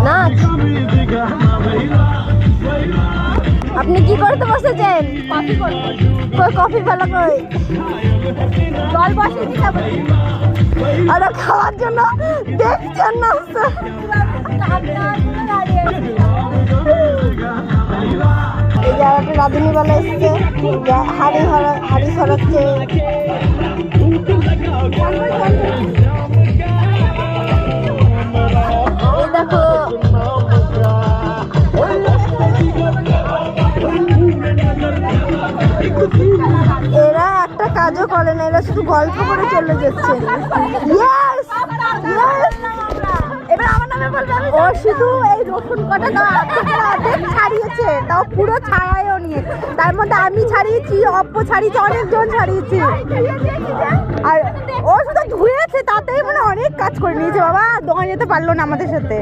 নাচ। আপনি কি করতে বসেছেন? কফি করতে। কই কফি ভালো কই? জল বসিয়ে দিতে হবে। আরে খাওয়ার জন্য দেখছেন না এই জায়গাটা রাধুনি বেলা এসছে, হাড়ি সরাচ্ছে। এই দেখো এরা একটা কাজও করে না, এরা শুধু গল্প করে চলে যাচ্ছে। এবার আমার নামে বলবে ও শুধু এই রসুন কটা অর্ধেক ছাড়িয়েছে, তাও পুরো ছাড়ায়ও নিয়ে। তার মধ্যে আমি ছাড়িয়েছি, অপ্প ছাড়িয়েছি, অনেকজন ছাড়িয়েছি। আর ও শুধু ধুয়েছে, তাতেই মানে অনেক কাজ করে নিয়েছে। বাবা দোকানে যেতে পারলো না আমাদের সাথে।